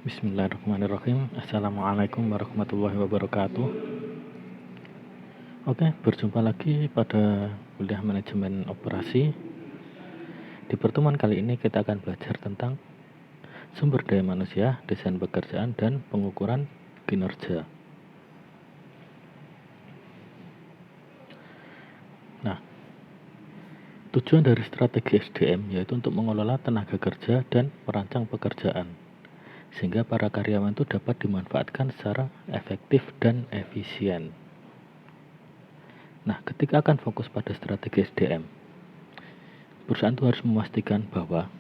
Bismillahirrahmanirrahim. Assalamualaikum warahmatullahi wabarakatuh. Oke, berjumpa lagi pada kuliah manajemen operasi. Di pertemuan kali ini kita akan belajar tentang sumber daya manusia, desain pekerjaan, dan pengukuran kinerja. Nah, tujuan dari strategi SDM yaitu untuk mengelola tenaga kerja dan merancang pekerjaan, sehingga para karyawan itu dapat dimanfaatkan secara efektif dan efisien. Nah, ketika akan fokus pada strategi SDM, perusahaan itu harus memastikan bahwa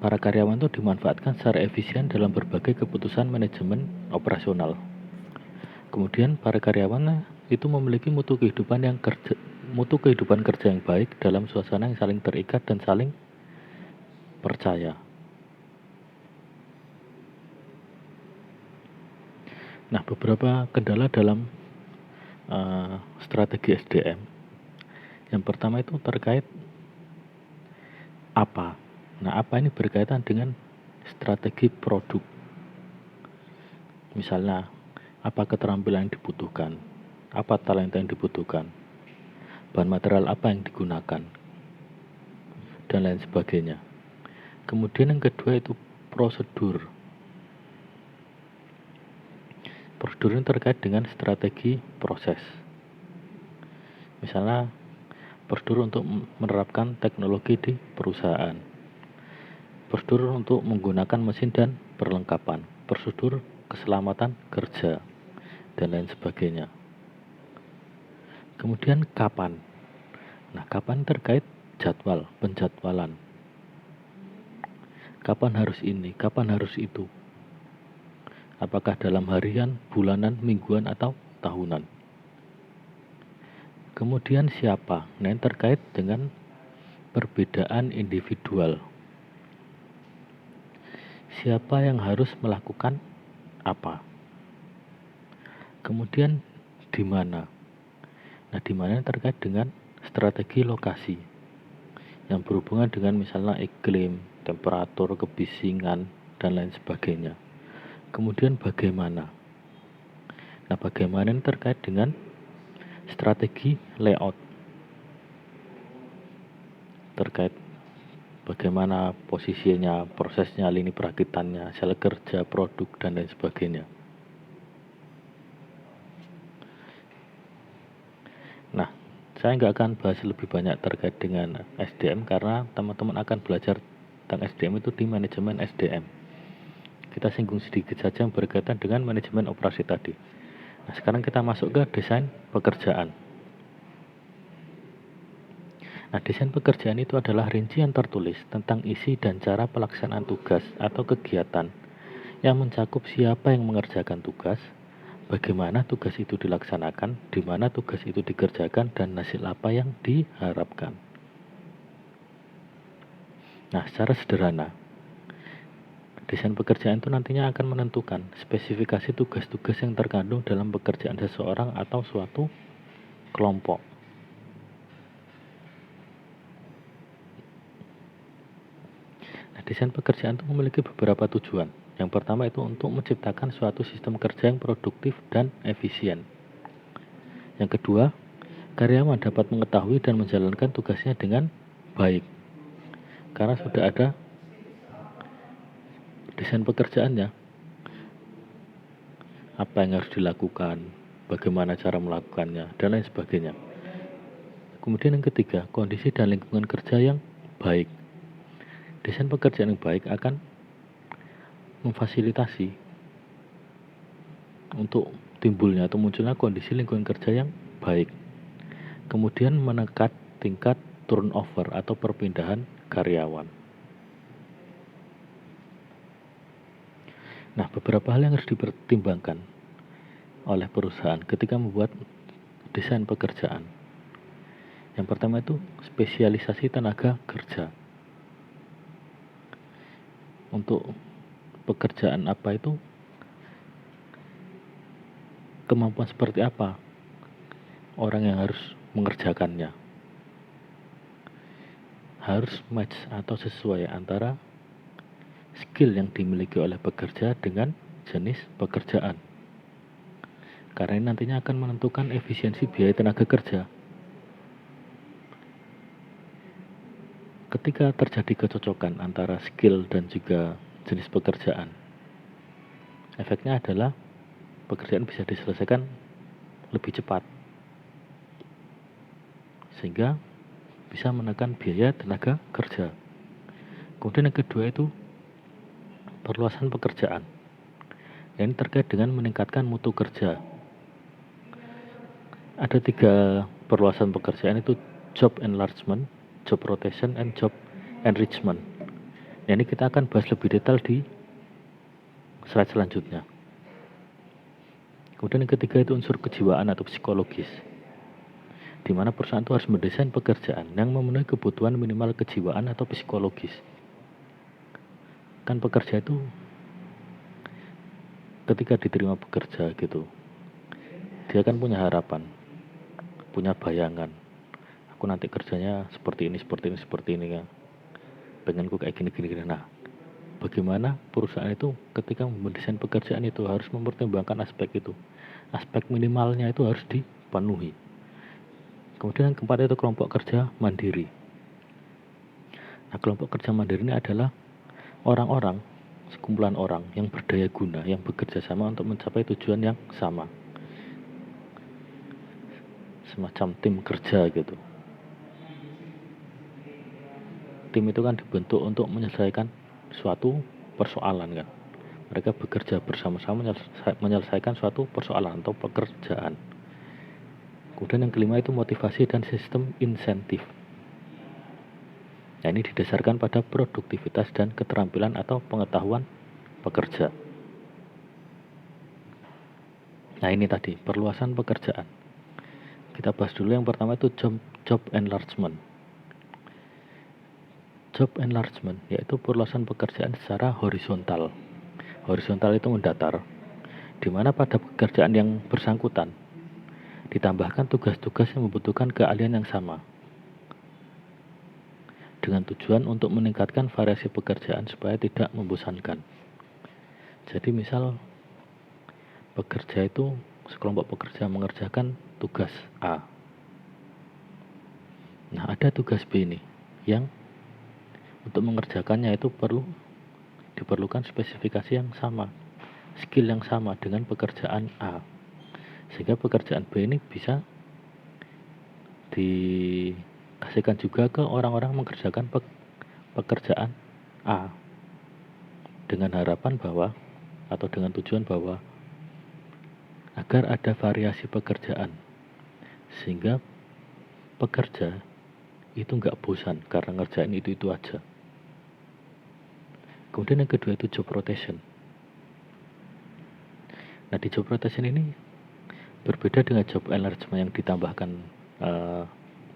para karyawan itu dimanfaatkan secara efisien dalam berbagai keputusan manajemen operasional. Kemudian para karyawan itu memiliki mutu kehidupan kerja yang baik dalam suasana yang saling terikat dan saling percaya. Nah, beberapa kendala dalam strategi SDM. Yang pertama itu terkait apa. Nah, apa ini berkaitan dengan strategi produk. Misalnya, apa keterampilan yang dibutuhkan, apa talenta yang dibutuhkan, bahan material apa yang digunakan, dan lain sebagainya. Kemudian yang kedua itu prosedur. Prosedur ini terkait dengan strategi proses. Misalnya, prosedur untuk menerapkan teknologi di perusahaan, prosedur untuk menggunakan mesin dan perlengkapan, prosedur keselamatan kerja, dan lain sebagainya. Kemudian kapan? Nah, kapan terkait jadwal, penjadwalan. Kapan harus ini, kapan harus itu. Apakah dalam harian, bulanan, mingguan, atau tahunan. Kemudian siapa? Nah, yang terkait dengan perbedaan individual. Siapa yang harus melakukan apa? Kemudian di mana? Nah, di mana yang terkait dengan strategi lokasi yang berhubungan dengan misalnya iklim, temperatur, kebisingan, dan lain sebagainya. Kemudian bagaimana? Nah, bagaimana ini terkait dengan strategi layout, terkait bagaimana posisinya, prosesnya, lini perakitannya, sel kerja, produk, dan lain sebagainya. Nah, saya nggak akan bahas lebih banyak terkait dengan SDM karena teman-teman akan belajar tentang SDM itu di manajemen SDM. Kita singgung sedikit saja yang berkaitan dengan manajemen operasi tadi. Nah, sekarang kita masuk ke desain pekerjaan. Nah, desain pekerjaan itu adalah rincian tertulis tentang isi dan cara pelaksanaan tugas atau kegiatan yang mencakup siapa yang mengerjakan tugas, bagaimana tugas itu dilaksanakan, di mana tugas itu dikerjakan, dan hasil apa yang diharapkan. Nah, secara sederhana, desain pekerjaan itu nantinya akan menentukan spesifikasi tugas-tugas yang terkandung dalam pekerjaan seseorang atau suatu kelompok. Desain pekerjaan itu memiliki beberapa tujuan. Yang pertama itu untuk menciptakan suatu sistem kerja yang produktif dan efisien. Yang kedua, karyawan dapat mengetahui dan menjalankan tugasnya dengan baik. Karena sudah ada desain pekerjaannya. Apa yang harus dilakukan, bagaimana cara melakukannya, dan lain sebagainya. Kemudian yang ketiga, kondisi dan lingkungan kerja yang baik. Desain pekerjaan yang baik akan memfasilitasi untuk timbulnya atau munculnya kondisi lingkungan kerja yang baik. Kemudian menekan tingkat turnover atau perpindahan karyawan. Nah, beberapa hal yang harus dipertimbangkan oleh perusahaan ketika membuat desain pekerjaan. Yang pertama itu spesialisasi tenaga kerja. Untuk pekerjaan apa itu, kemampuan seperti apa orang yang harus mengerjakannya. Harus match atau sesuai antara skill yang dimiliki oleh pekerja dengan jenis pekerjaan. Karena ini nantinya akan menentukan efisiensi biaya tenaga kerja. Ketika terjadi kecocokan antara skill dan juga jenis pekerjaan, efeknya adalah pekerjaan bisa diselesaikan lebih cepat, sehingga bisa menekan biaya tenaga kerja. Kemudian yang kedua itu perluasan pekerjaan. Ini terkait dengan meningkatkan mutu kerja. Ada 3 perluasan pekerjaan, itu job enlargement, job rotation, and job enrichment. Ini kita akan bahas lebih detail di slide selanjutnya. Kemudian yang ketiga itu unsur kejiwaan atau psikologis, di mana perusahaan itu harus mendesain pekerjaan yang memenuhi kebutuhan minimal kejiwaan atau psikologis. Kan pekerja itu ketika diterima bekerja gitu, dia kan punya harapan, punya bayangan, aku nanti kerjanya seperti ini kan, pengenku kayak gini. Nah, bagaimana perusahaan itu ketika mendesain pekerjaan itu harus mempertimbangkan aspek itu, aspek minimalnya itu harus dipenuhi. Kemudian yang keempat itu kelompok kerja mandiri. Nah, kelompok kerja mandiri ini adalah orang-orang, sekumpulan orang yang berdaya guna, yang bekerja sama untuk mencapai tujuan yang sama, semacam tim kerja gitu. Tim itu kan dibentuk untuk menyelesaikan suatu persoalan kan. Mereka bekerja bersama-sama menyelesaikan suatu persoalan atau pekerjaan. Kemudian yang kelima itu motivasi dan sistem insentif. Nah, ini didasarkan pada produktivitas dan keterampilan atau pengetahuan pekerja. Nah, ini tadi perluasan pekerjaan. Kita bahas dulu yang pertama itu job enlargement. Job enlargement yaitu perluasan pekerjaan secara horizontal. Horizontal itu mendatar, di mana pada pekerjaan yang bersangkutan ditambahkan tugas-tugas yang membutuhkan keahlian yang sama, dengan tujuan untuk meningkatkan variasi pekerjaan supaya tidak membosankan. Jadi misal pekerja itu, sekelompok pekerja mengerjakan tugas A. Nah, ada tugas B nih, yang untuk mengerjakannya itu diperlukan spesifikasi yang sama, skill yang sama dengan pekerjaan A. Sehingga pekerjaan B ini bisa dikasihkan juga ke orang-orang mengerjakan pekerjaan A, dengan harapan bahwa, atau dengan tujuan bahwa agar ada variasi pekerjaan, sehingga pekerja itu nggak bosan karena ngerjain itu aja. Kemudian yang kedua itu job rotation. Nah, di job rotation ini berbeda dengan job enlargement yang ditambahkan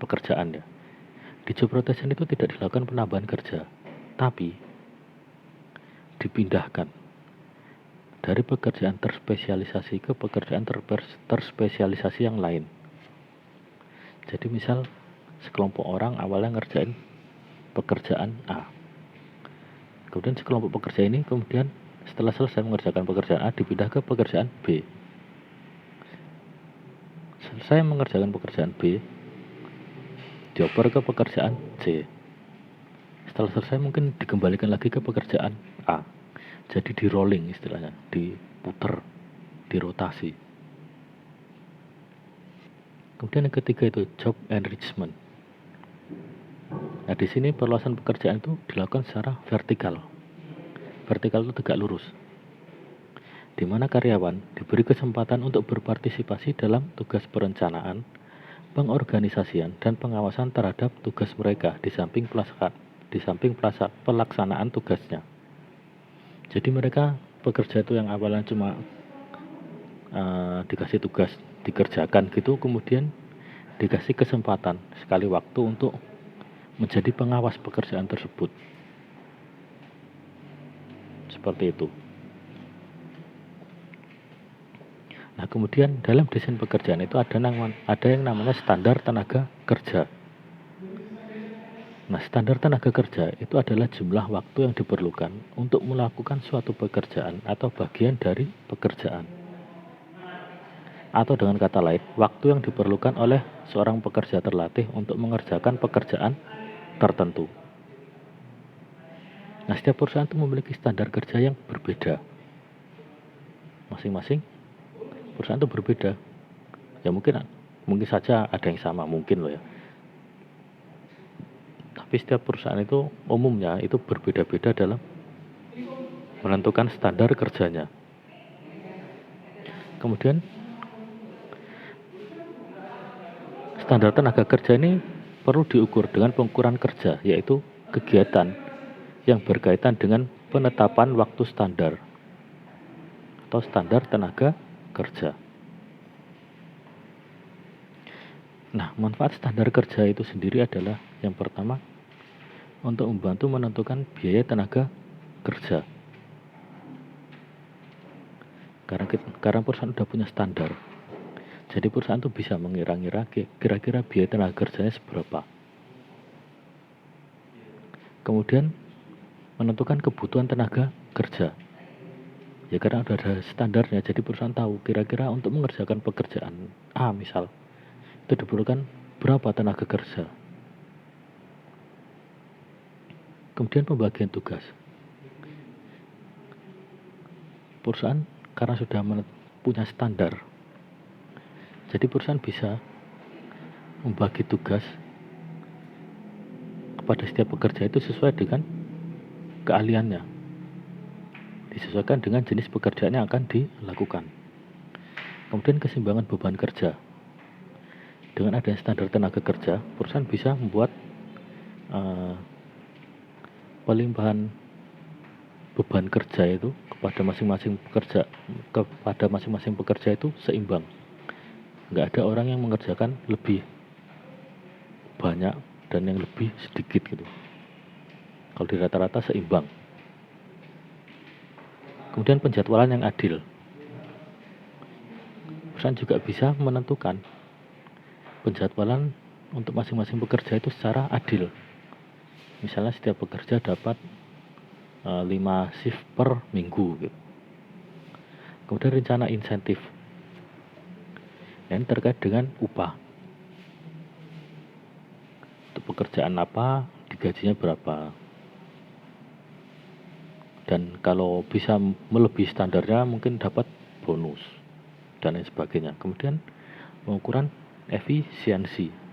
pekerjaan ya. Di job rotation itu tidak dilakukan penambahan kerja, tapi dipindahkan dari pekerjaan terspesialisasi ke pekerjaan terspesialisasi yang lain. Jadi misal sekelompok orang awalnya ngerjain pekerjaan A, kemudian sekelompok pekerja ini kemudian setelah selesai mengerjakan pekerjaan A dipindah ke pekerjaan B. Selesai mengerjakan pekerjaan B, dioper ke pekerjaan C. Setelah selesai mungkin dikembalikan lagi ke pekerjaan A. Jadi di rolling istilahnya, diputer, dirotasi. Kemudian yang ketiga itu job enrichment. Nah, di sini perluasan pekerjaan itu dilakukan secara vertikal. Vertikal itu tegak lurus, di mana karyawan diberi kesempatan untuk berpartisipasi dalam tugas perencanaan, pengorganisasian, dan pengawasan terhadap tugas mereka di samping pelaksanaan tugasnya. Jadi mereka pekerja itu yang awalnya cuma dikasih tugas dikerjakan gitu, kemudian dikasih kesempatan sekali waktu untuk menjadi pengawas pekerjaan tersebut. Seperti itu. Nah, kemudian dalam desain pekerjaan itu ada yang namanya standar tenaga kerja. Nah, standar tenaga kerja itu adalah jumlah waktu yang diperlukan untuk melakukan suatu pekerjaan atau bagian dari pekerjaan. Atau dengan kata lain, waktu yang diperlukan oleh seorang pekerja terlatih untuk mengerjakan pekerjaan tertentu. Nah, setiap perusahaan itu memiliki standar kerja yang berbeda. Masing-masing perusahaan itu berbeda. Ya mungkin saja ada yang sama, mungkin loh ya. Tapi setiap perusahaan itu umumnya itu berbeda-beda dalam menentukan standar kerjanya. Kemudian standar tenaga kerja ini perlu diukur dengan pengukuran kerja, yaitu kegiatan yang berkaitan dengan penetapan waktu standar atau standar tenaga kerja. Nah, manfaat standar kerja itu sendiri adalah yang pertama, untuk membantu menentukan biaya tenaga kerja. Karena perusahaan sudah punya standar, jadi perusahaan itu bisa mengira-ngira kira-kira biaya tenaga kerjanya seberapa. Kemudian menentukan kebutuhan tenaga kerja. Ya karena sudah ada standarnya, jadi perusahaan tahu kira-kira untuk mengerjakan pekerjaan A misal, itu diperlukan berapa tenaga kerja. Kemudian pembagian tugas. Perusahaan karena sudah punya standar, jadi perusahaan bisa membagi tugas kepada setiap pekerja itu sesuai dengan keahliannya, disesuaikan dengan jenis pekerjaan yang akan dilakukan. Kemudian keseimbangan beban kerja. Dengan adanya standar tenaga kerja, perusahaan bisa membuat pelimpahan beban kerja itu kepada masing-masing pekerja itu seimbang. Nggak ada orang yang mengerjakan lebih banyak dan yang lebih sedikit gitu. Kalau di rata-rata seimbang. Kemudian penjadwalan yang adil. Perusahaan juga bisa menentukan penjadwalan untuk masing-masing pekerja itu secara adil. Misalnya setiap pekerja dapat 5 shift per minggu gitu. Kemudian rencana insentif. Ini terkait dengan upah. Untuk pekerjaan apa, digajinya berapa. Dan kalau bisa melebihi standarnya mungkin dapat bonus dan lain sebagainya. Kemudian pengukuran efisiensi.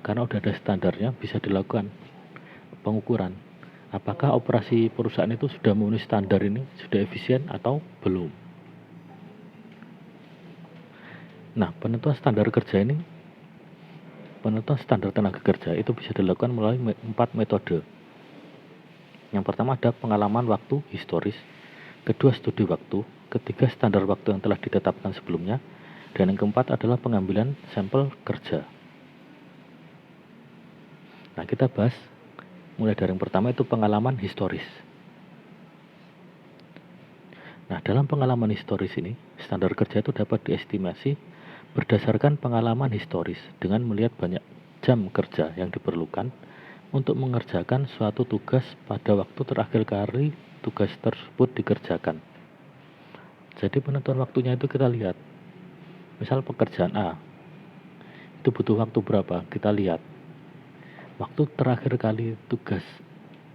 Karena udah ada standarnya, bisa dilakukan pengukuran. Apakah operasi perusahaan itu sudah memenuhi standar ini, sudah efisien atau belum. Nah, penentuan standar tenaga kerja itu bisa dilakukan melalui 4 metode. Yang pertama ada pengalaman waktu historis, kedua studi waktu, ketiga standar waktu yang telah ditetapkan sebelumnya, dan yang keempat adalah pengambilan sampel kerja. Nah, kita bahas mulai dari yang pertama itu pengalaman historis. Nah, dalam pengalaman historis ini, standar kerja itu dapat diestimasi berdasarkan pengalaman historis dengan melihat banyak jam kerja yang diperlukan untuk mengerjakan suatu tugas pada waktu terakhir kali tugas tersebut dikerjakan. Jadi penentuan waktunya itu kita lihat. Misal pekerjaan A, itu butuh waktu berapa? Kita lihat. Waktu terakhir kali tugas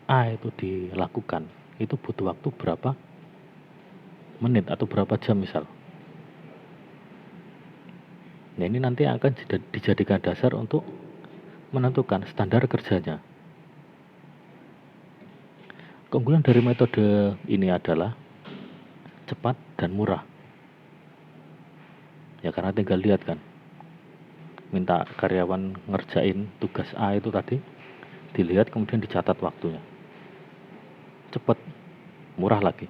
A itu dilakukan, itu butuh waktu berapa menit atau berapa jam misal. Nah, ini nanti akan dijadikan dasar untuk menentukan standar kerjanya. Keunggulan dari metode ini adalah cepat dan murah. Ya karena tinggal lihat kan. Minta karyawan ngerjain tugas A itu tadi, dilihat kemudian dicatat waktunya. Cepat, murah lagi.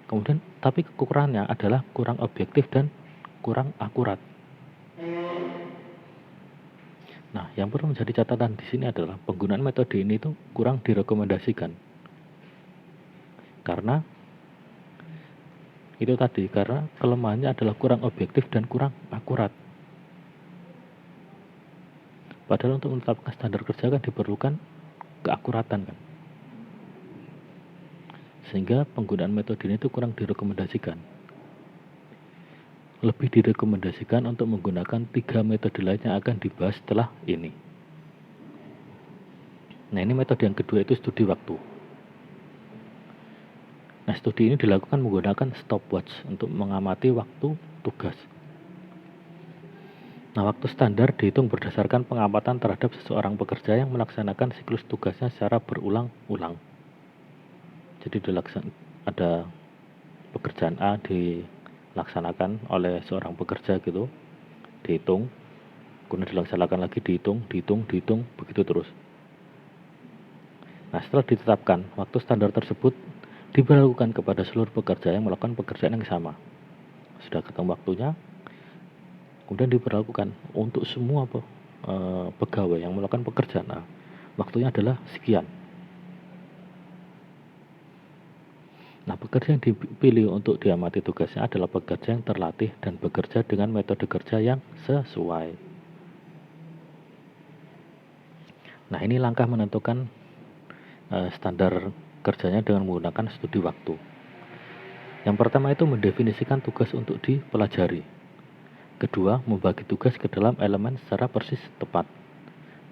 Kemudian tapi kekurangannya adalah kurang objektif dan kurang akurat. Nah, yang perlu menjadi catatan di sini adalah penggunaan metode ini itu kurang direkomendasikan. Karena itu tadi, karena kelemahannya adalah kurang objektif dan kurang akurat. Padahal untuk menetapkan standar kerja kan diperlukan keakuratan kan. Sehingga penggunaan metode ini itu kurang direkomendasikan. Lebih direkomendasikan untuk menggunakan 3 metode lain yang akan dibahas setelah ini. Nah, ini metode yang kedua, itu studi waktu. Nah, studi ini dilakukan menggunakan stopwatch untuk mengamati waktu tugas. Nah, waktu standar dihitung berdasarkan pengamatan terhadap seseorang pekerja yang melaksanakan siklus tugasnya secara berulang-ulang. Jadi ada pekerjaan A dilaksanakan oleh seorang pekerja gitu, dihitung, kemudian dilaksanakan lagi, dihitung, begitu terus. Nah, setelah ditetapkan, waktu standar tersebut diberlakukan kepada seluruh pekerja yang melakukan pekerjaan yang sama. Sudah ketemu waktunya, kemudian diberlakukan untuk semua pegawai yang melakukan pekerjaan A. Waktunya adalah sekian. Nah, pekerja yang dipilih untuk diamati tugasnya adalah pekerja yang terlatih dan bekerja dengan metode kerja yang sesuai. Nah, ini langkah menentukan standar kerjanya dengan menggunakan studi waktu. Yang pertama itu mendefinisikan tugas untuk dipelajari. Kedua, membagi tugas ke dalam elemen secara persis tepat.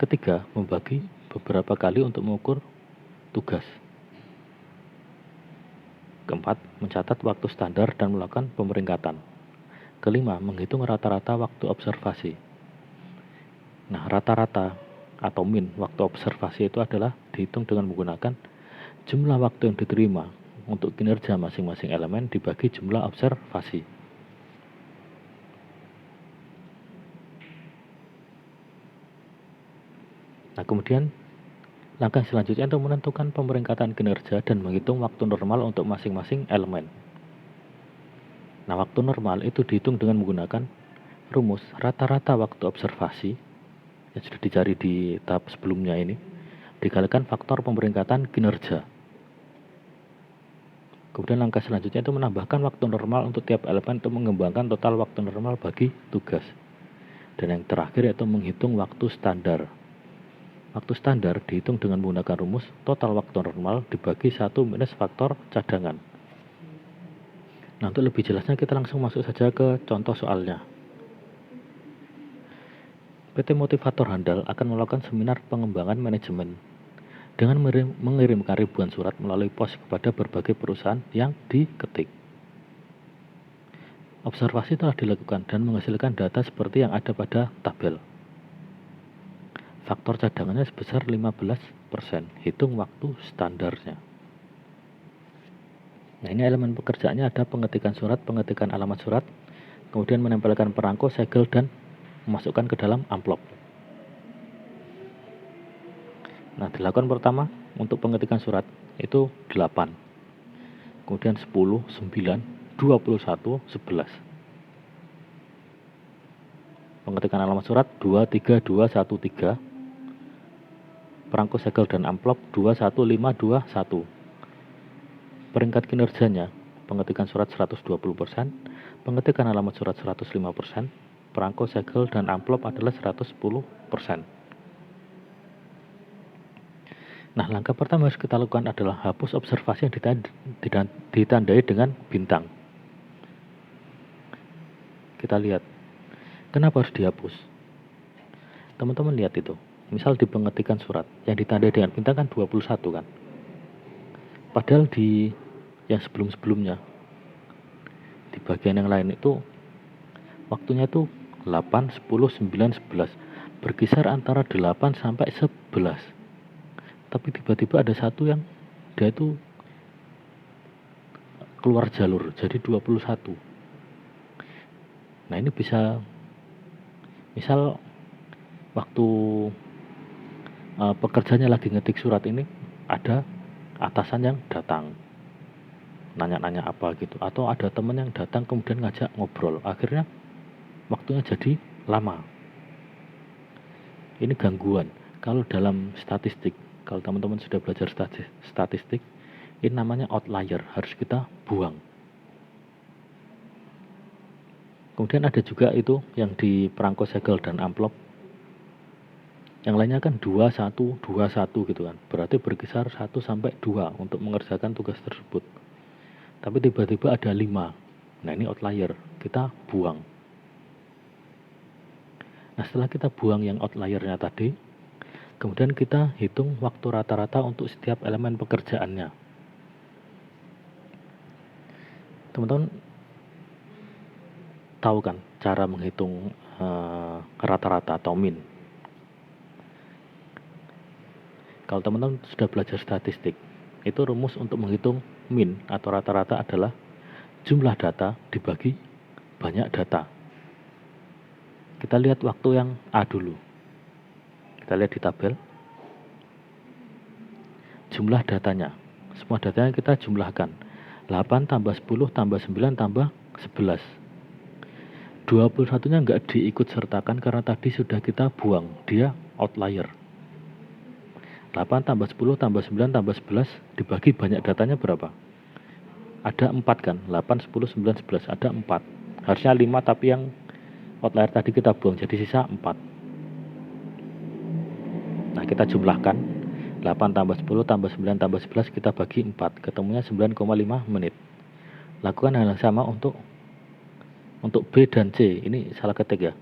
Ketiga, membagi beberapa kali untuk mengukur tugas. Keempat, mencatat waktu standar dan melakukan pemeringkatan. Kelima, menghitung rata-rata waktu observasi. Nah, rata-rata atau min waktu observasi itu adalah dihitung dengan menggunakan jumlah waktu yang diterima untuk kinerja masing-masing elemen dibagi jumlah observasi. Nah, kemudian langkah selanjutnya untuk menentukan pemeringkatan kinerja dan menghitung waktu normal untuk masing-masing elemen. Nah, waktu normal itu dihitung dengan menggunakan rumus rata-rata waktu observasi yang sudah dicari di tahap sebelumnya ini dikalikan faktor pemeringkatan kinerja. Kemudian langkah selanjutnya itu menambahkan waktu normal untuk tiap elemen untuk mengembangkan total waktu normal bagi tugas. Dan yang terakhir yaitu menghitung waktu standar. Waktu standar dihitung dengan menggunakan rumus total waktu normal dibagi 1 minus faktor cadangan. Nah, untuk lebih jelasnya kita langsung masuk saja ke contoh soalnya. PT Motivator Handal akan melakukan seminar pengembangan manajemen dengan mengirimkan ribuan surat melalui pos kepada berbagai perusahaan yang diketik. Observasi telah dilakukan dan menghasilkan data seperti yang ada pada tabel. Faktor cadangannya sebesar 15%, hitung waktu standarnya. Nah, ini elemen pekerjaannya ada pengetikan surat, pengetikan alamat surat, kemudian menempelkan perangko, segel, dan memasukkan ke dalam amplop. Nah, dilakukan pertama untuk pengetikan surat itu 8, kemudian 10, 9, 21, 11. Pengetikan alamat surat 2, 3, 2, 1, 3. Perangko, segel, dan amplop 2, 1, 5, 2, 1. Peringkat kinerjanya, pengetikan surat 120%, pengetikan alamat surat 105%, perangko, segel, dan amplop adalah 110%. Nah, langkah pertama harus kita lakukan adalah hapus observasi yang ditandai dengan bintang. Kita lihat, kenapa harus dihapus? Teman-teman lihat itu. Misal di pengetikan surat yang ditandai dengan bintang kan 21 kan. Padahal di yang sebelum-sebelumnya, di bagian yang lain itu waktunya itu 8, 10, 9, 11. Berkisar antara 8 sampai 11. Tapi tiba-tiba ada satu yang dia itu keluar jalur jadi 21. Nah, ini bisa misal waktu pekerjanya lagi ngetik surat ini ada atasan yang datang nanya-nanya apa gitu, atau ada teman yang datang kemudian ngajak ngobrol, akhirnya waktunya jadi lama. Ini gangguan. Kalau dalam statistik, kalau teman-teman sudah belajar statistik, ini namanya outlier, harus kita buang. Kemudian ada juga itu yang di perangko, segel, dan amplop Yang lainnya kan 2, 1, 2, 1 gitu kan. Berarti berkisar 1 sampai 2 untuk mengerjakan tugas tersebut. Tapi tiba-tiba ada 5. Nah, ini outlier. Kita buang. Nah, setelah kita buang yang outliernya tadi, kemudian kita hitung waktu rata-rata untuk setiap elemen pekerjaannya. Teman-teman tahu kan cara menghitung rata-rata atau min? Kalau teman-teman sudah belajar statistik, itu rumus untuk menghitung min atau rata-rata adalah jumlah data dibagi banyak data. Kita lihat waktu yang A dulu. Kita lihat di tabel. Jumlah datanya. Semua datanya kita jumlahkan. 8 tambah 10 tambah 9 tambah 11. 21-nya nggak diikut sertakan karena tadi sudah kita buang. Dia outlier. 8 tambah 10 tambah 9 tambah 11 dibagi banyak datanya berapa? Ada 4 kan? 8, 10, 9, 11. Ada 4. Harusnya 5 tapi yang outlier tadi kita buang. Jadi sisa 4. Nah, kita jumlahkan. 8 tambah 10 tambah 9 tambah 11 kita bagi 4. Ketemunya 9,5 menit. Lakukan hal yang sama untuk B dan C. Ini salah ketik ya.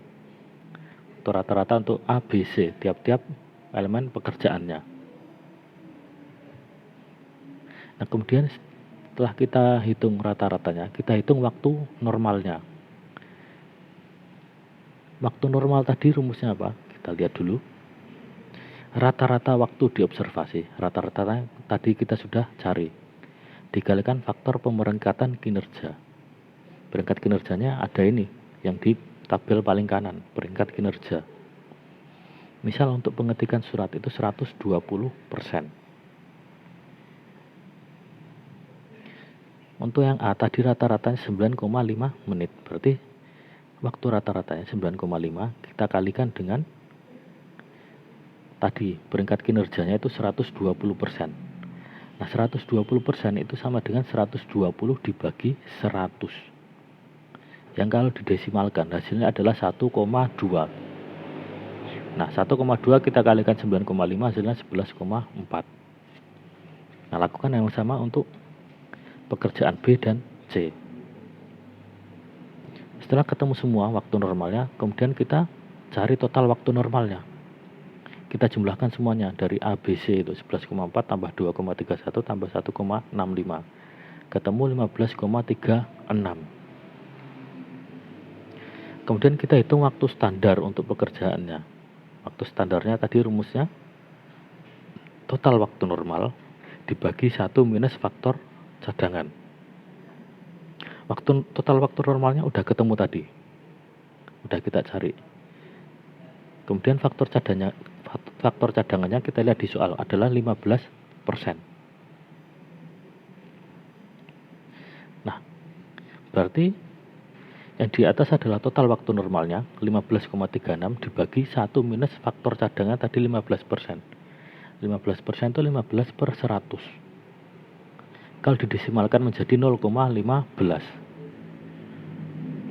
Untuk rata-rata untuk A, B, C. Tiap-tiap elemen pekerjaannya. Nah, kemudian setelah kita hitung rata-ratanya, kita hitung waktu normalnya. Waktu normal tadi rumusnya apa? Kita lihat dulu. Rata-rata waktu diobservasi. Rata-rata tadi kita sudah cari. Dikalikan faktor pemeringkatan kinerja. Peringkat kinerjanya ada ini, yang di tabel paling kanan, peringkat kinerja. Misal untuk pengetikan surat itu 120%. Untuk yang A tadi rata-ratanya 9,5 menit. Berarti waktu rata-ratanya 9,5 kita kalikan dengan tadi peringkat kinerjanya itu 120%. Nah, 120% itu sama dengan 120 dibagi 100. Yang kalau didesimalkan hasilnya adalah 1,2. Nah, 1,2 kita kalikan 9,5 hasilnya 11,4. Nah, lakukan yang sama untuk pekerjaan B dan C. Setelah ketemu semua waktu normalnya, kemudian kita cari total waktu normalnya. Kita jumlahkan semuanya dari A, B, C itu 11,4 tambah 2,31 tambah 1,65. Ketemu 15,36. Kemudian kita hitung waktu standar untuk pekerjaannya. Waktu standarnya tadi rumusnya total waktu normal dibagi 1 minus faktor cadangan. Total waktu normalnya udah ketemu tadi. Udah kita cari. Kemudian faktor cadangannya kita lihat di soal adalah 15%. Nah, berarti yang di atas adalah total waktu normalnya 15,36 dibagi 1 minus faktor cadangan tadi 15%. 15% itu 15 per 100. Kalau didesimalkan menjadi 0,15.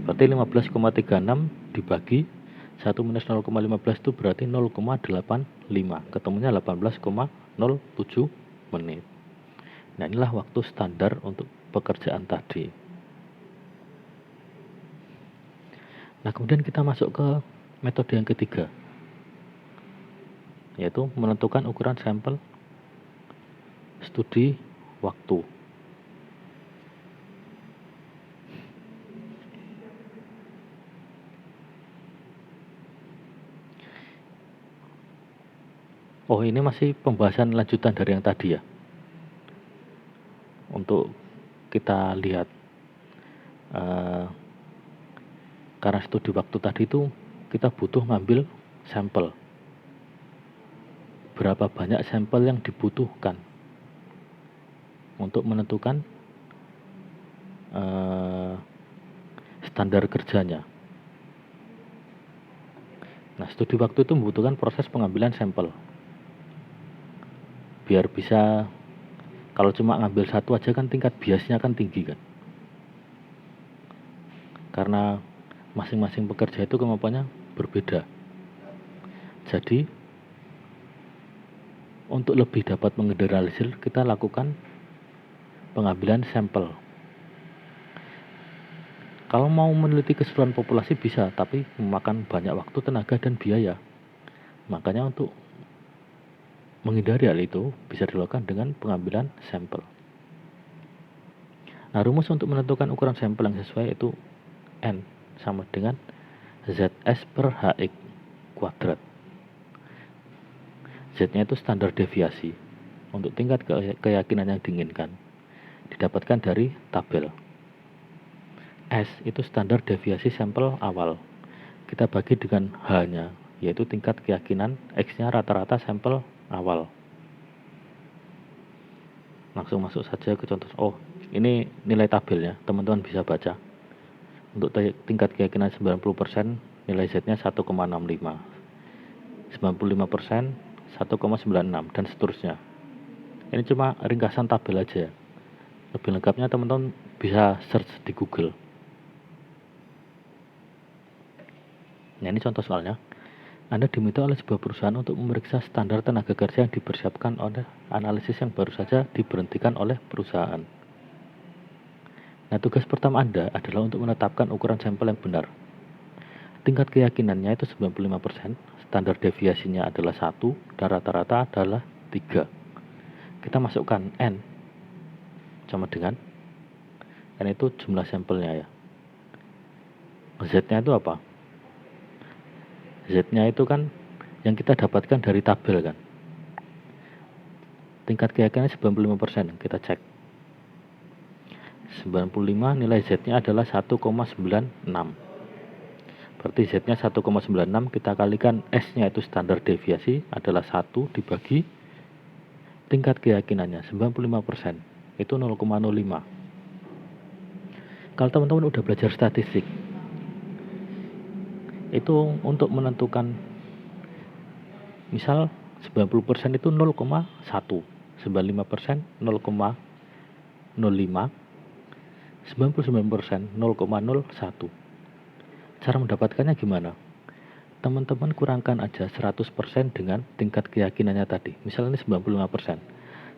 Berarti 15,36 dibagi 1 minus 0,15 itu berarti 0,85. Ketemunya 18,07 menit. Nah, inilah waktu standar untuk pekerjaan tadi. Nah, kemudian kita masuk ke metode yang ketiga, yaitu menentukan ukuran sampel studi waktu. Oh, ini masih pembahasan lanjutan dari yang tadi ya. Untuk kita lihat karena studi waktu tadi itu kita butuh ngambil sampel. Berapa banyak sampel yang dibutuhkan untuk menentukan standar kerjanya. Nah, studi waktu itu membutuhkan proses pengambilan sampel. Biar bisa, kalau cuma ngambil satu aja kan tingkat biasnya kan tinggi kan. Karena masing-masing pekerja itu kemampuannya berbeda. Jadi Untuk lebih dapat menggeneralisir, kita lakukan pengambilan sampel. Kalau mau meneliti keseluruhan populasi bisa, tapi memakan banyak waktu, tenaga, dan biaya. Makanya untuk menghindari hal itu bisa dilakukan dengan pengambilan sampel. Nah, rumus untuk menentukan ukuran sampel yang sesuai itu N sama dengan ZS per HX kuadrat. Z-nya itu standar deviasi untuk tingkat keyakinan yang diinginkan, didapatkan dari tabel. S itu standar deviasi sampel awal, kita bagi dengan H-nya, yaitu tingkat keyakinan, X-nya rata-rata sampel awal. Langsung masuk saja ke contoh. Oh, ini nilai tabelnya, teman-teman bisa baca. Untuk tingkat keyakinan 90%, nilai Z-nya 1,65. 95%, 1,96, dan seterusnya. Ini cuma ringkasan tabel aja. Lebih lengkapnya teman-teman bisa search di Google. Nah, ini contoh soalnya. Anda diminta oleh sebuah perusahaan untuk memeriksa standar tenaga kerja yang dipersiapkan oleh analisis yang baru saja diberhentikan oleh perusahaan. Nah, tugas pertama Anda adalah untuk menetapkan ukuran sampel yang benar. Tingkat keyakinannya itu 95%, standar deviasinya adalah 1, dan rata-rata adalah 3. Kita masukkan N sama dengan N itu jumlah sampelnya ya. Z-nya itu apa? Z-nya itu kan yang kita dapatkan dari tabel kan. Tingkat keyakinan 95%, kita cek. 95 nilai Z-nya adalah 1,96. Berarti Z-nya 1,96, kita kalikan S-nya itu standar deviasi adalah 1 dibagi tingkat keyakinannya 95%, itu 0,05. Kalau teman-teman udah belajar statistik, itu untuk menentukan misal 90% itu 0,1, 95% 0,05, 99% 0,01. Cara mendapatkannya gimana? Teman-teman kurangkan aja 100% dengan tingkat keyakinannya tadi. Misalnya ini 95%.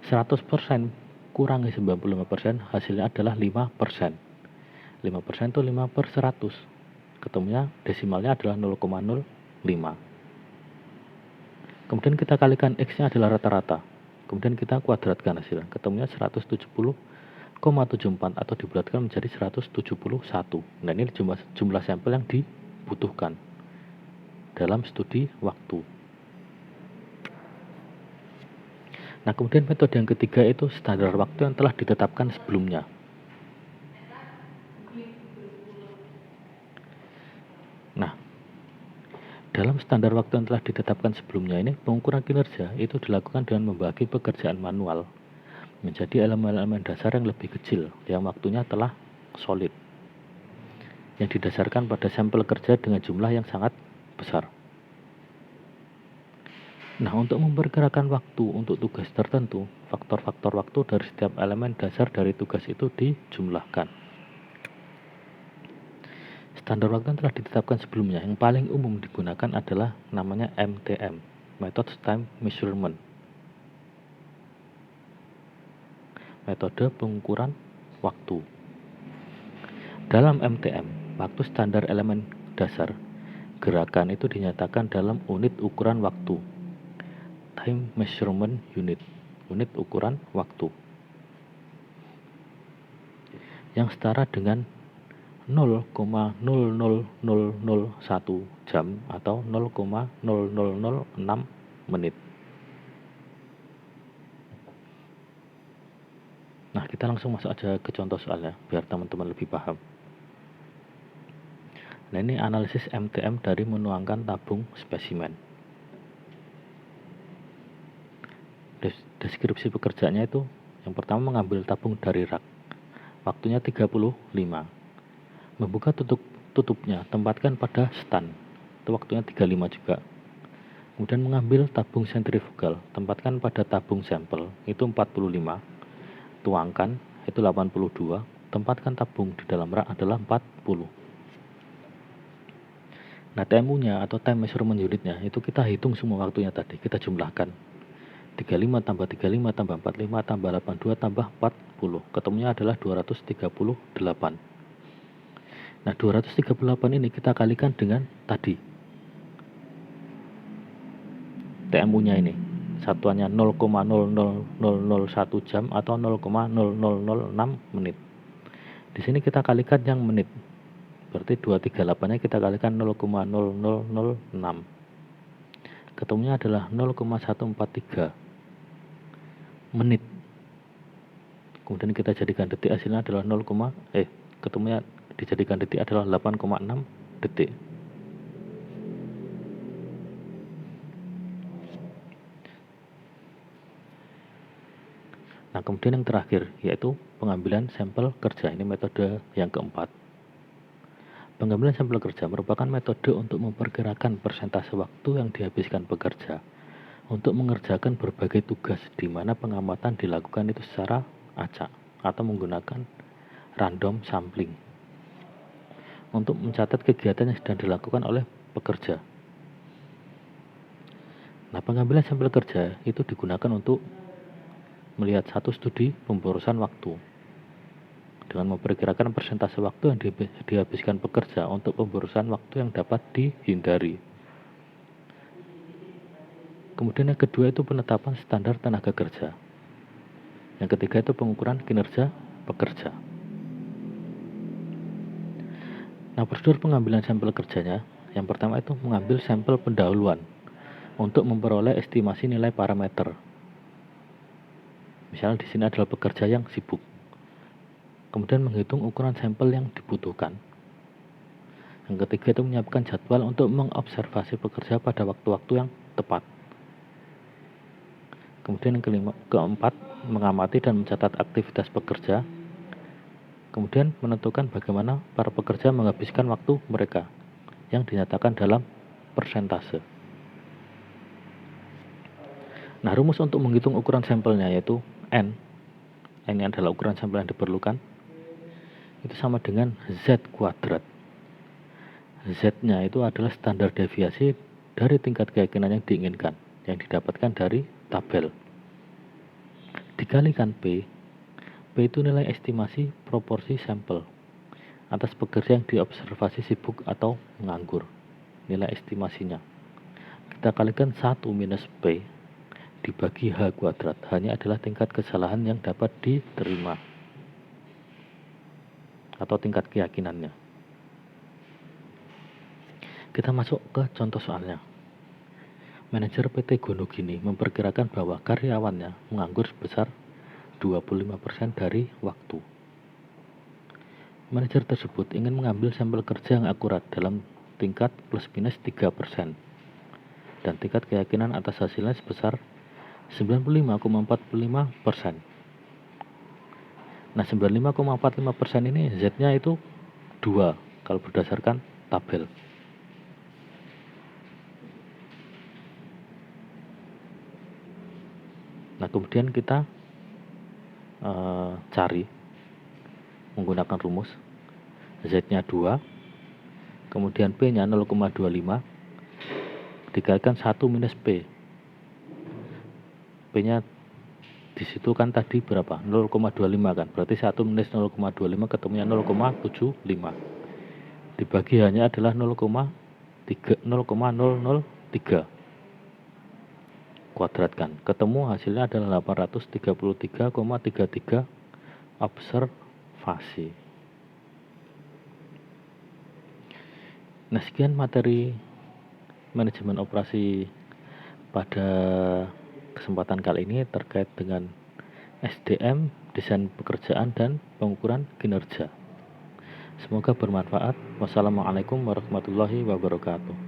100% kurangi 95%, hasilnya adalah 5%. 5% itu 5 per 100. Ketemunya desimalnya adalah 0,05. Kemudian kita kalikan X-nya adalah rata-rata. Kemudian kita kuadratkan hasilnya. Ketemunya 170,74 atau dibulatkan menjadi 171. Nah, ini jumlah sampel yang dibutuhkan dalam studi waktu. Nah, kemudian metode yang ketiga itu standar waktu yang telah ditetapkan sebelumnya. Nah, dalam standar waktu yang telah ditetapkan sebelumnya ini, pengukuran kinerja itu dilakukan dengan membagi pekerjaan manual menjadi elemen-elemen dasar yang lebih kecil, yang waktunya telah solid, yang didasarkan pada sampel kerja dengan jumlah yang sangat besar. Nah, untuk memperkirakan waktu untuk tugas tertentu, faktor-faktor waktu dari setiap elemen dasar dari tugas itu dijumlahkan. Standar waktu yang telah ditetapkan sebelumnya, yang paling umum digunakan adalah namanya MTM, Method Time Measurement. Metode pengukuran waktu. Dalam MTM, waktu standar elemen dasar, gerakan itu dinyatakan dalam unit ukuran waktu. Time Measurement Unit, unit ukuran waktu, yang setara dengan 0,00001 jam atau 0,0006 menit. Nah, kita langsung masuk aja ke contoh soalnya biar teman-teman lebih paham. Nah, ini analisis MTM dari menuangkan tabung spesimen. Deskripsi pekerjaannya itu yang pertama mengambil tabung dari rak. Waktunya 35. Membuka tutupnya, tempatkan pada stand. Itu waktunya 35 juga. Kemudian mengambil tabung sentrifugal, tempatkan pada tabung sampel, itu 45. Tuangkan, itu 82. Tempatkan tabung di dalam rak adalah 40. Nah, TMU-nya atau time measurement unitnya itu kita hitung semua waktunya tadi, kita jumlahkan. 35 tambah 35 tambah 45 tambah 82 tambah 40. Ketemunya adalah 238. Nah, 238 ini kita kalikan dengan tadi. TMU-nya ini. Satuannya 0,00001 jam atau 0,0006 menit. Di sini kita kalikan yang menit. Berarti 238-nya kita kalikan 0,0006. Ketemunya adalah 0,143 menit. Kemudian kita jadikan detik, hasilnya adalah ketemunya dijadikan detik adalah 8,6 detik. Nah, kemudian yang terakhir yaitu pengambilan sampel kerja. Ini metode yang keempat. Pengambilan sampel kerja merupakan metode untuk memperkirakan persentase waktu yang dihabiskan pekerja untuk mengerjakan berbagai tugas, di mana pengamatan dilakukan itu secara acak atau menggunakan random sampling untuk mencatat kegiatan yang sedang dilakukan oleh pekerja. Nah, pengambilan sampel kerja itu digunakan untuk melihat satu studi pemborosan waktu dengan memperkirakan persentase waktu yang dihabiskan pekerja untuk pemborosan waktu yang dapat dihindari. Kemudian yang kedua itu penetapan standar tenaga kerja. Yang ketiga itu pengukuran kinerja pekerja. Nah, prosedur pengambilan sampel kerjanya, yang pertama itu mengambil sampel pendahuluan untuk memperoleh estimasi nilai parameter. Misalnya di sini adalah pekerja yang sibuk. Kemudian menghitung ukuran sampel yang dibutuhkan. Yang ketiga itu menyiapkan jadwal untuk mengobservasi pekerja pada waktu-waktu yang tepat. Kemudian yang keempat, mengamati dan mencatat aktivitas pekerja. Kemudian menentukan bagaimana para pekerja menghabiskan waktu mereka yang dinyatakan dalam persentase. Nah, rumus untuk menghitung ukuran sampelnya yaitu N. Ini adalah ukuran sampel yang diperlukan. Itu sama dengan Z kuadrat. Z-nya itu adalah standar deviasi dari tingkat keyakinan yang diinginkan, yang didapatkan dari tabel. Dikalikan P. P itu nilai estimasi proporsi sampel atas pekerja yang diobservasi sibuk atau menganggur. Nilai estimasinya. Kita kalikan 1 minus P dibagi H kuadrat. Hanya adalah tingkat kesalahan yang dapat diterima atau tingkat keyakinannya. Kita masuk ke contoh soalnya. Manajer PT Gonogini memperkirakan bahwa karyawannya menganggur sebesar 25% dari waktu. Manajer tersebut ingin mengambil sampel kerja yang akurat dalam tingkat plus minus 3% dan tingkat keyakinan atas hasilnya sebesar 95,45%. Nah, 95,45% ini Z-nya itu 2 kalau berdasarkan tabel. Nah, kemudian kita cari menggunakan rumus Z-nya 2, kemudian P-nya 0,25 dikalikan 1 minus P. P-nya di situ kan tadi berapa? 0,25 kan. Berarti 1 minus 0,25 ketemunya 0,75. Dibagi hanya adalah 0,003 kuadratkan. Ketemu hasilnya adalah 833,33 observasi. Nah, sekian materi manajemen operasi pada kesempatan kali ini terkait dengan SDM, desain pekerjaan, dan pengukuran kinerja. Semoga bermanfaat. Wassalamualaikum warahmatullahi wabarakatuh.